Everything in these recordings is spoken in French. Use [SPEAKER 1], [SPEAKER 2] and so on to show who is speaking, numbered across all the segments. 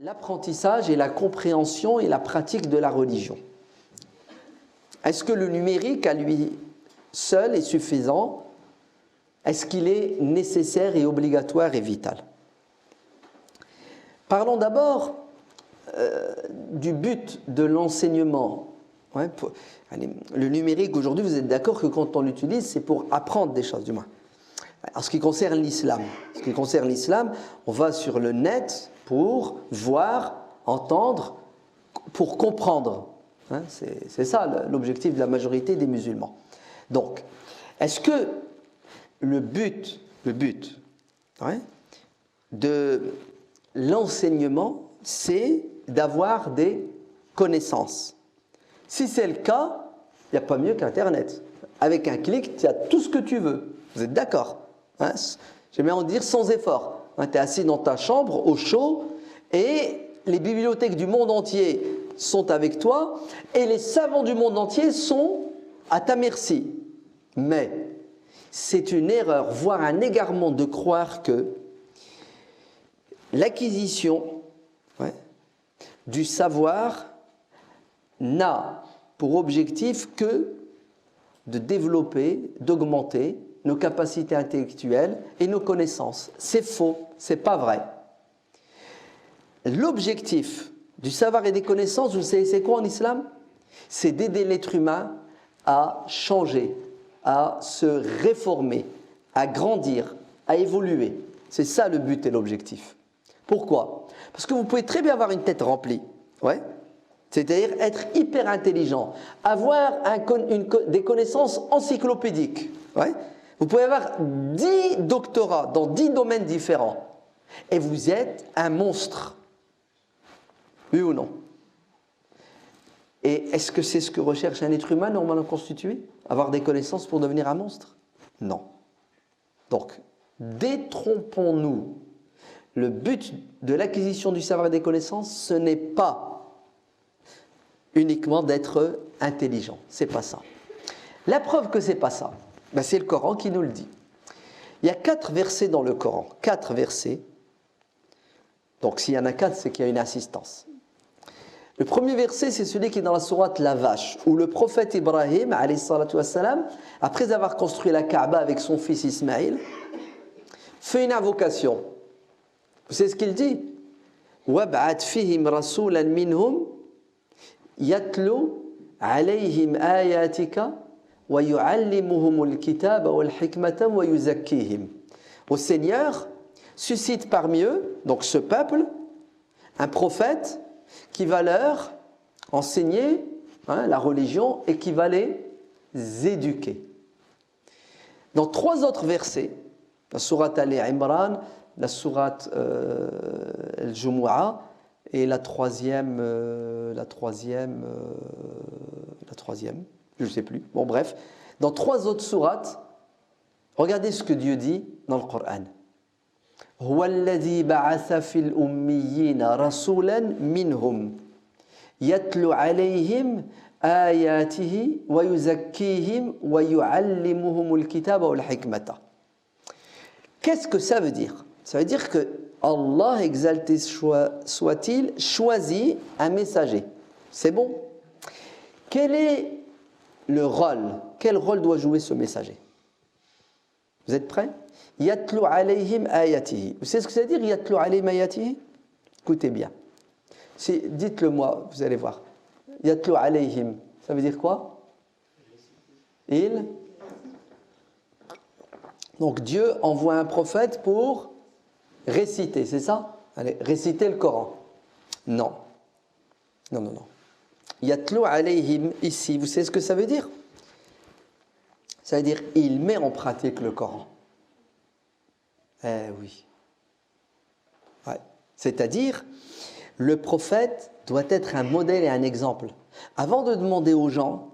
[SPEAKER 1] l'apprentissage et la compréhension et la pratique de la religion. Est-ce que le numérique à lui seul est suffisant? Est-ce qu'il est nécessaire et obligatoire et vital? Parlons d'abord du but de l'enseignement. Le numérique aujourd'hui, vous êtes d'accord que quand on l'utilise, c'est pour apprendre des choses, du moins. En ce qui concerne l'islam, on va sur le net pour voir, entendre, pour comprendre. C'est ça l'objectif de la majorité des musulmans. Donc, est-ce que le but de l'enseignement, c'est d'avoir des connaissances? Si c'est le cas, il n'y a pas mieux qu'Internet. Avec un clic, tu as tout ce que tu veux. Vous êtes d'accord? J'aime bien en dire sans effort. Tu es assis dans ta chambre, au chaud, et les bibliothèques du monde entier sont avec toi, et les savants du monde entier sont à ta merci. Mais c'est une erreur, voire un égarement de croire que l'acquisition du savoir n'a pour objectif que de développer, d'augmenter nos capacités intellectuelles et nos connaissances. C'est faux, c'est pas vrai. L'objectif du savoir et des connaissances, vous savez c'est quoi en islam? C'est d'aider l'être humain à changer, à se réformer, à grandir, à évoluer. C'est ça le but et l'objectif. Pourquoi? Parce que vous pouvez très bien avoir une tête remplie, c'est-à-dire être hyper intelligent, avoir des connaissances encyclopédiques. Vous pouvez avoir 10 doctorats dans 10 domaines différents et vous êtes un monstre. Oui ou non? Et est-ce que c'est ce que recherche un être humain normalement constitué? Avoir des connaissances pour devenir un monstre? Non. Donc, détrompons-nous. Le but de l'acquisition du savoir et des connaissances, ce n'est pas uniquement d'être intelligent. C'est pas ça. La preuve que c'est pas ça, c'est le Coran qui nous le dit. Il y a 4 versets dans le Coran. 4 versets. Donc s'il y en a 4, c'est qu'il y a une insistance. Le premier verset, c'est celui qui est dans la sourate La Vache, où le prophète Ibrahim, alayhi salatu wassalam, après avoir construit la Kaaba avec son fils Ismaïl, fait une invocation. Vous savez ce qu'il dit? وَابْعَثْ فِيهِمْ رَسُولًا مِّنْهُمْ يَتْلُو عَلَيْهِمْ آيَاتِكَ وَيُعَلِّمُهُمُ الْكِتَابَ وَالْحِكْمَةَ وَيُزَكِّيهِمْ. Au Seigneur, suscite parmi eux, donc ce peuple, un prophète qui va leur enseigner la religion et qui va les éduquer. Dans 3 autres versets, la sourate Al-Imran, la sourate Al-Jumu'ah et la troisième, je ne sais plus. Bon bref, dans 3 autres sourates, regardez ce que Dieu dit dans le Coran. هو الذي بعث في الأميين رسولا منهم يتلو عليهم آياته ويزكيهم ويعلمهم الكتاب والحكمة. Qu'est-ce que ça veut dire? Ça veut dire que Allah, exalté soit-il, choisit un messager. C'est bon? Quel est le rôle? Quel rôle doit jouer ce messager? Vous êtes prêts? Yatlu alayhim ayatihi. Vous savez ce que ça veut dire, Yatlu alayhim ayatihi? Écoutez bien. Dites-le moi, vous allez voir. Yatlu alayhim, ça veut dire quoi? Donc Dieu envoie un prophète pour réciter, c'est ça? Allez, réciter le Coran. Non. Non. Yatlu alayhim, ici, vous savez ce que ça veut dire? Ça veut dire, il met en pratique le Coran. Eh oui. C'est-à-dire, le prophète doit être un modèle et un exemple. Avant de demander aux gens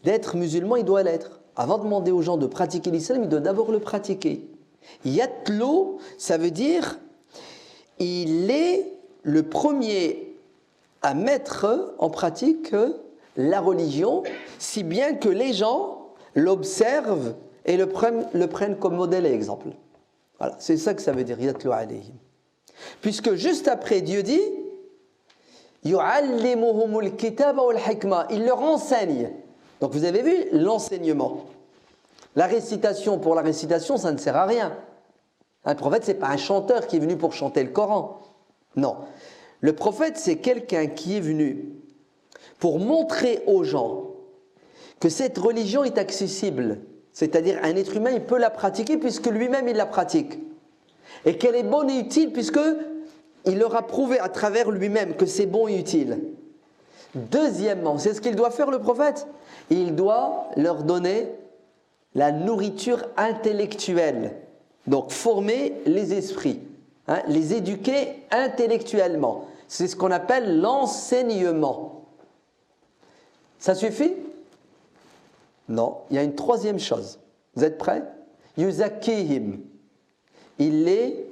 [SPEAKER 1] d'être musulmans, il doit l'être. Avant de demander aux gens de pratiquer l'islam, il doit d'abord le pratiquer. Yatlo, ça veut dire, il est le premier à mettre en pratique la religion, si bien que les gens l'observent et le prennent comme modèle et exemple. Voilà, c'est ça que ça veut dire, Yatlu alayhim. Puisque juste après, Dieu dit yu'allimuhumul kitaba wal hikma, il leur enseigne. Donc vous avez vu l'enseignement. La récitation pour la récitation, ça ne sert à rien. Un prophète, ce n'est pas un chanteur qui est venu pour chanter le Coran. Non. Le prophète, c'est quelqu'un qui est venu pour montrer aux gens que cette religion est accessible. C'est-à-dire un être humain, il peut la pratiquer puisque lui-même il la pratique. Et qu'elle est bonne et utile puisque il leur a prouvé à travers lui-même que c'est bon et utile. Deuxièmement, c'est ce qu'il doit faire le prophète. Il doit leur donner la nourriture intellectuelle. Donc former les esprits, les éduquer intellectuellement. C'est ce qu'on appelle l'enseignement. Ça suffit? Non, il y a une troisième chose. Vous êtes prêts? Yuzakkihim. Il les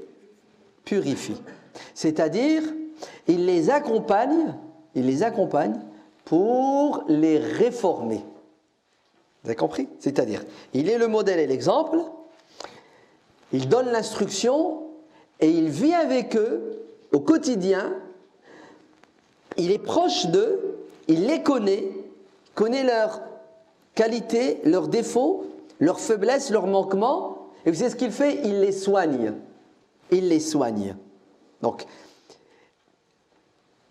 [SPEAKER 1] purifie. C'est-à-dire, il les accompagne pour les réformer. Vous avez compris? C'est-à-dire, il est le modèle et l'exemple, il donne l'instruction et il vit avec eux au quotidien, il est proche d'eux, il les connaît leurs qualités, leurs défauts, leurs faiblesses, leurs manquements, et vous savez ce qu'il fait? Il les soigne. Il les soigne. Donc,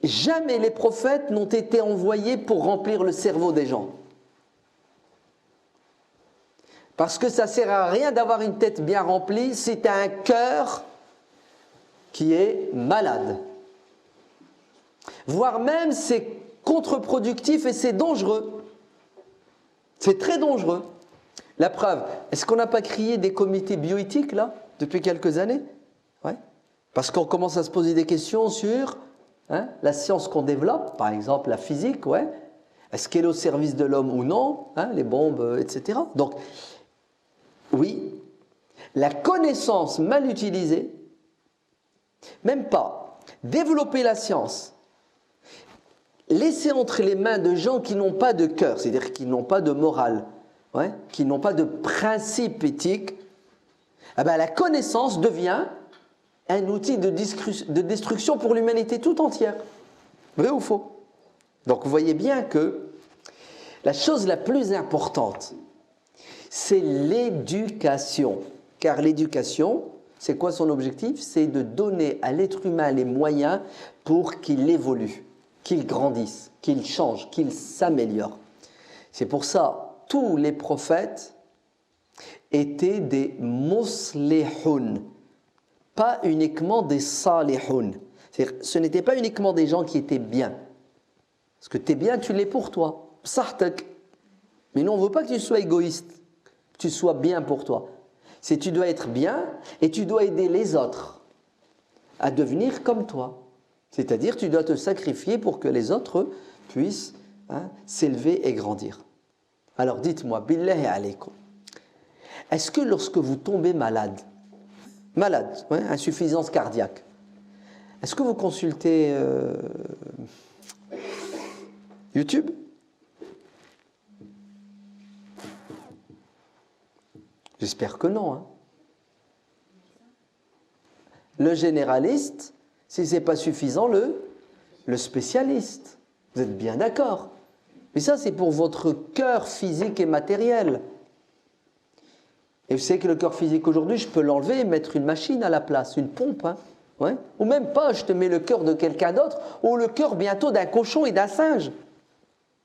[SPEAKER 1] jamais les prophètes n'ont été envoyés pour remplir le cerveau des gens. Parce que ça ne sert à rien d'avoir une tête bien remplie si tu as un cœur qui est malade. Voire même c'est contre-productif et c'est dangereux. C'est très dangereux. La preuve, est-ce qu'on n'a pas créé des comités bioéthiques là, depuis quelques années? Ouais. Parce qu'on commence à se poser des questions sur la science qu'on développe, par exemple la physique, ouais. Est-ce qu'elle est au service de l'homme ou non, les bombes, etc. Donc, oui, la connaissance mal utilisée, même pas développer la science, laisser entre les mains de gens qui n'ont pas de cœur, c'est-à-dire qui n'ont pas de morale, qui n'ont pas de principe éthique, la connaissance devient un outil de destruction pour l'humanité tout entière. Vrai ou faux? Donc vous voyez bien que la chose la plus importante, c'est l'éducation. Car l'éducation, c'est quoi son objectif? C'est de donner à l'être humain les moyens pour qu'il évolue, qu'il grandisse, qu'il change, qu'il s'améliore. C'est pour ça, tous les prophètes étaient des muslihoun, pas uniquement des salihoun. C'est-à-dire, ce n'étaient pas uniquement des gens qui étaient bien. Parce que tu es bien, tu l'es pour toi. Sartak. Mais nous, on ne veut pas que tu sois égoïste, que tu sois bien pour toi. C'est tu dois être bien et tu dois aider les autres à devenir comme toi. C'est-à-dire, tu dois te sacrifier pour que les autres puissent s'élever et grandir. Alors, dites-moi, billahi alaykoum, est-ce que lorsque vous tombez malade, insuffisance cardiaque, est-ce que vous consultez YouTube? J'espère que non. Le généraliste, si ce n'est pas suffisant, le spécialiste. Vous êtes bien d'accord? Mais ça, c'est pour votre cœur physique et matériel. Et vous savez que le cœur physique aujourd'hui, je peux l'enlever et mettre une machine à la place, une pompe. Ou même pas, je te mets le cœur de quelqu'un d'autre, ou le cœur bientôt d'un cochon et d'un singe.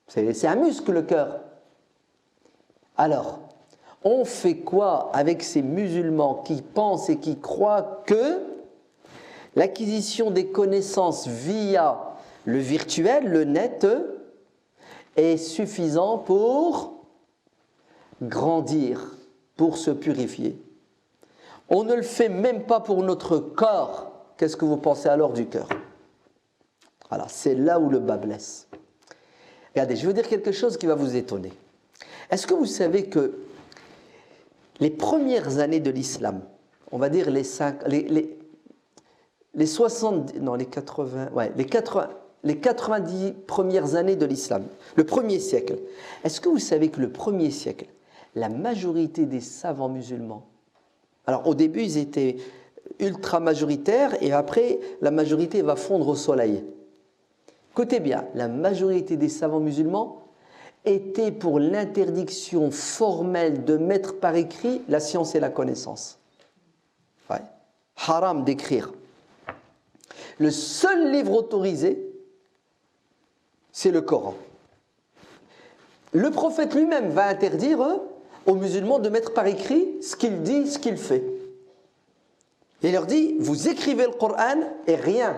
[SPEAKER 1] C'est un muscle, le cœur. Alors, on fait quoi avec ces musulmans qui pensent et qui croient que l'acquisition des connaissances via le virtuel, le net, est suffisant pour grandir, pour se purifier? On ne le fait même pas pour notre corps. Qu'est-ce que vous pensez alors du cœur? Voilà, c'est là où le bas blesse. Regardez, je veux dire quelque chose qui va vous étonner. Est-ce que vous savez que les premières années de l'islam, on va dire les 90 premières années de l'islam, le premier siècle, est-ce que vous savez que le premier siècle, la majorité des savants musulmans, alors au début ils étaient ultra majoritaire et après la majorité va fondre au soleil. Écoutez bien, la majorité des savants musulmans étaient pour l'interdiction formelle de mettre par écrit la science et la connaissance. Ouais. Haram d'écrire. Le seul livre autorisé, c'est le Coran. Le prophète lui-même va interdire aux musulmans de mettre par écrit ce qu'il dit, ce qu'il fait. Il leur dit, vous écrivez le Coran et rien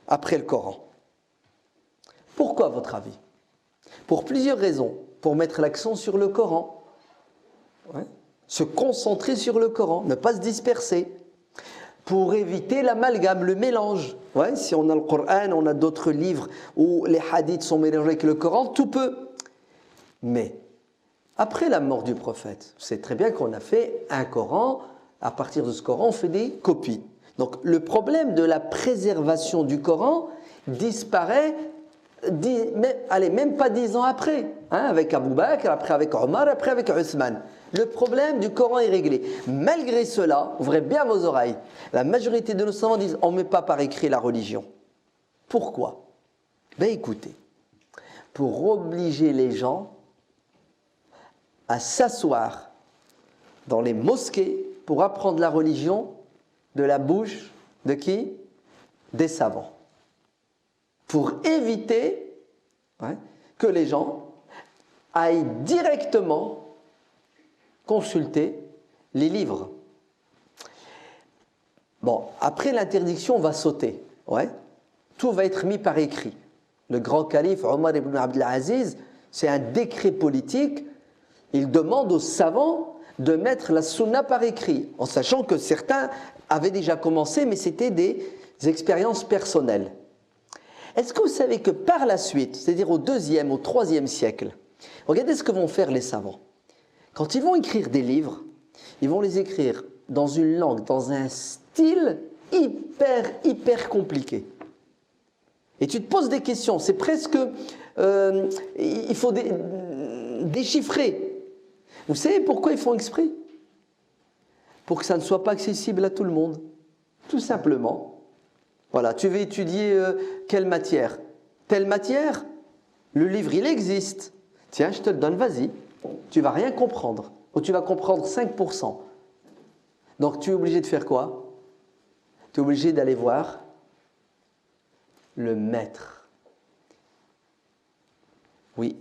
[SPEAKER 1] après le Coran. Pourquoi, à votre avis? Pour plusieurs raisons. Pour mettre l'accent sur le Coran. Ouais. Se concentrer sur le Coran, ne pas se disperser. Pour éviter l'amalgame, le mélange. Ouais, si on a le Coran, on a d'autres livres où les hadiths sont mélangés avec le Coran, tout peut. Mais, après la mort du prophète, vous savez très bien qu'on a fait un Coran. À partir de ce Coran, on fait des copies. Donc, le problème de la préservation du Coran disparaît, même pas 10 ans après, hein, avec Abu Bakr, après avec Omar, après avec Othman. Le problème du Coran est réglé. Malgré cela, ouvrez bien vos oreilles, la majorité de nos savants disent on ne met pas par écrit la religion. Pourquoi? Ben écoutez, pour obliger les gens à s'asseoir dans les mosquées pour apprendre la religion de la bouche de qui? Des savants. Pour éviter que les gens aillent directement consulter les livres. Bon, après l'interdiction, on va sauter. Ouais. Tout va être mis par écrit. Le grand calife Omar ibn Abdel Aziz, c'est un décret politique. Il demande aux savants de mettre la sunna par écrit, en sachant que certains avaient déjà commencé, mais c'était des expériences personnelles. Est-ce que vous savez que par la suite, c'est-à-dire au 2e, au 3e siècle, regardez ce que vont faire les savants. Quand ils vont écrire des livres, ils vont les écrire dans une langue, dans un style hyper compliqué. Et tu te poses des questions, c'est presque... il faut déchiffrer. Vous savez pourquoi ils font exprès? Pour que ça ne soit pas accessible à tout le monde. Tout simplement. Voilà, tu veux étudier quelle matière? Telle matière? Le livre, il existe. Tiens, je te le donne, vas-y. Tu ne vas rien comprendre. Ou tu vas comprendre 5%. Donc, tu es obligé de faire quoi? Tu es obligé d'aller voir le maître. Oui.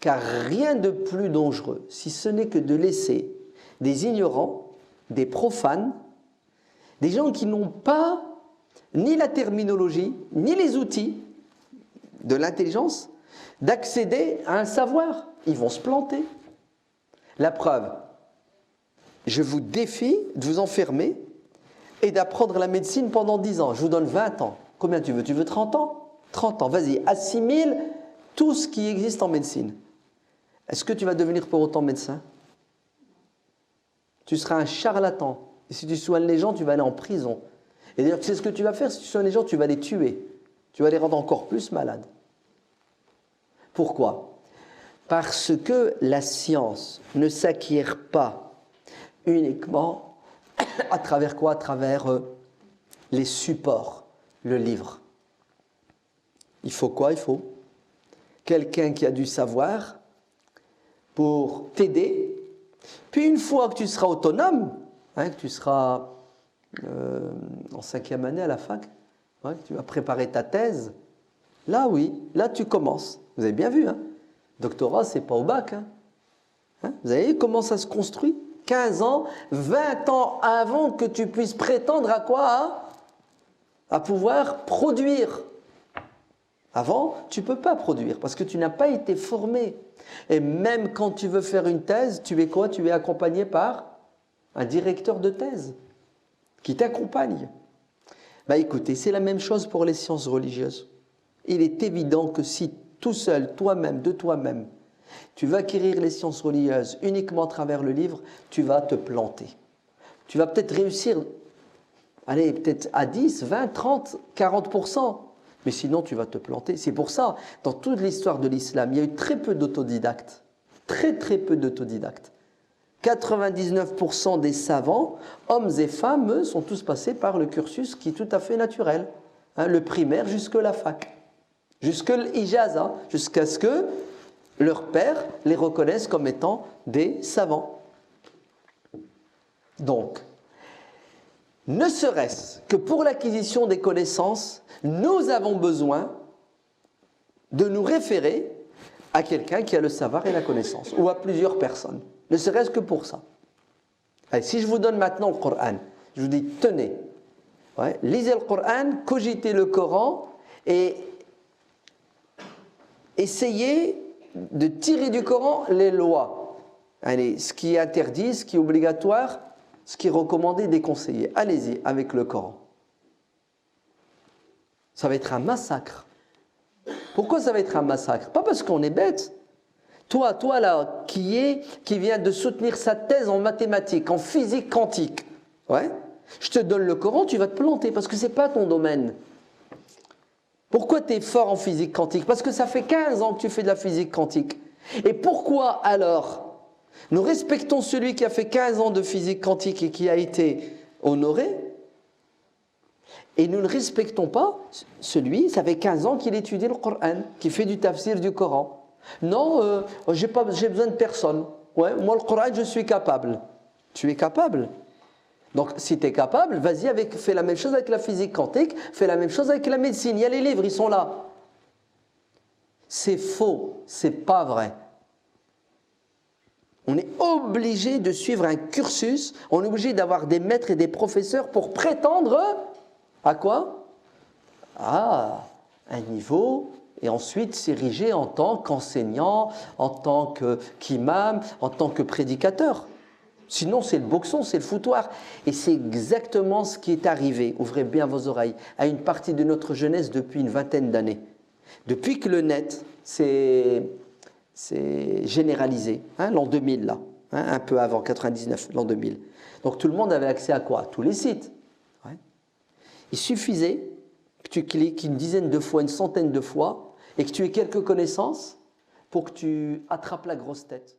[SPEAKER 1] Car rien de plus dangereux, si ce n'est que de laisser des ignorants, des profanes, des gens qui n'ont pas ni la terminologie, ni les outils de l'intelligence, d'accéder à un savoir. Ils vont se planter. La preuve, je vous défie de vous enfermer et d'apprendre la médecine pendant 10 ans. Je vous donne 20 ans. Combien tu veux? Tu veux 30 ans? 30 ans, vas-y, assimile tout ce qui existe en médecine. Est-ce que tu vas devenir pour autant médecin? Tu seras un charlatan. Et si tu soignes les gens, tu vas aller en prison. Et d'ailleurs, tu sais ce que tu vas faire? Si tu soignes les gens, tu vas les tuer. Tu vas les rendre encore plus malades. Pourquoi? Parce que la science ne s'acquiert pas uniquement à travers quoi? À travers les supports, le livre. Il faut quoi? Il faut quelqu'un qui a du savoir pour t'aider. Puis une fois que tu seras autonome, que tu seras en 5e année à la fac, que tu vas préparer ta thèse, là oui, là tu commences. Vous avez bien vu, doctorat, c'est pas au bac. Vous avez vu comment ça se construit? 15 ans, 20 ans avant que tu puisses prétendre à quoi? À pouvoir produire. Avant, tu ne peux pas produire parce que tu n'as pas été formé. Et même quand tu veux faire une thèse, tu es quoi? Tu es accompagné par un directeur de thèse qui t'accompagne. Écoutez, c'est la même chose pour les sciences religieuses. Il est évident que si tout seul, toi-même, de toi-même, tu vas acquérir les sciences religieuses uniquement à travers le livre, tu vas te planter. Tu vas peut-être réussir, allez, peut-être à 10, 20, 30, 40%. Mais sinon, tu vas te planter. C'est pour ça, dans toute l'histoire de l'islam, il y a eu très peu d'autodidactes. Très peu d'autodidactes. 99% des savants, hommes et femmes, sont tous passés par le cursus qui est tout à fait naturel. Le primaire jusque la fac. Jusque l'ijaza, jusqu'à ce que leurs pères les reconnaissent comme étant des savants. Donc, ne serait-ce que pour l'acquisition des connaissances, nous avons besoin de nous référer à quelqu'un qui a le savoir et la connaissance, ou à plusieurs personnes. Ne serait-ce que pour ça. Allez, si je vous donne maintenant le Coran, je vous dis, tenez, lisez le Coran, cogitez le Coran et essayez de tirer du Coran les lois. Allez, ce qui est interdit, ce qui est obligatoire, ce qui est recommandé, déconseillé. Allez-y avec le Coran. Ça va être un massacre. Pourquoi ça va être un massacre? Pas parce qu'on est bête. Toi là, qui vient de soutenir sa thèse en mathématiques, en physique quantique, je te donne le Coran, tu vas te planter parce que ce n'est pas ton domaine. Pourquoi tu es fort en physique quantique? Parce que ça fait 15 ans que tu fais de la physique quantique. Et pourquoi alors nous respectons celui qui a fait 15 ans de physique quantique et qui a été honoré, et nous ne respectons pas celui, ça fait 15 ans qu'il étudie le Coran, qui fait du tafsir du Coran. Non, j'ai besoin de personne. Moi, le Coran, je suis capable. Tu es capable. Donc, si tu es capable, vas-y, fais la même chose avec la physique quantique, fais la même chose avec la médecine. Il y a les livres, ils sont là. C'est faux, c'est pas vrai. On est obligé de suivre un cursus, on est obligé d'avoir des maîtres et des professeurs pour prétendre à quoi? À un niveau, et ensuite s'ériger en tant qu'enseignant, en tant qu'imam, en tant que prédicateur. Sinon, c'est le boxon, c'est le foutoir. Et c'est exactement ce qui est arrivé, ouvrez bien vos oreilles, à une partie de notre jeunesse depuis une vingtaine d'années. Depuis que le net s'est généralisé, l'an 2000 là, un peu avant 99, l'an 2000. Donc tout le monde avait accès à quoi? À tous les sites. Il suffisait que tu cliques une dizaine de fois, une centaine de fois, et que tu aies quelques connaissances pour que tu attrapes la grosse tête.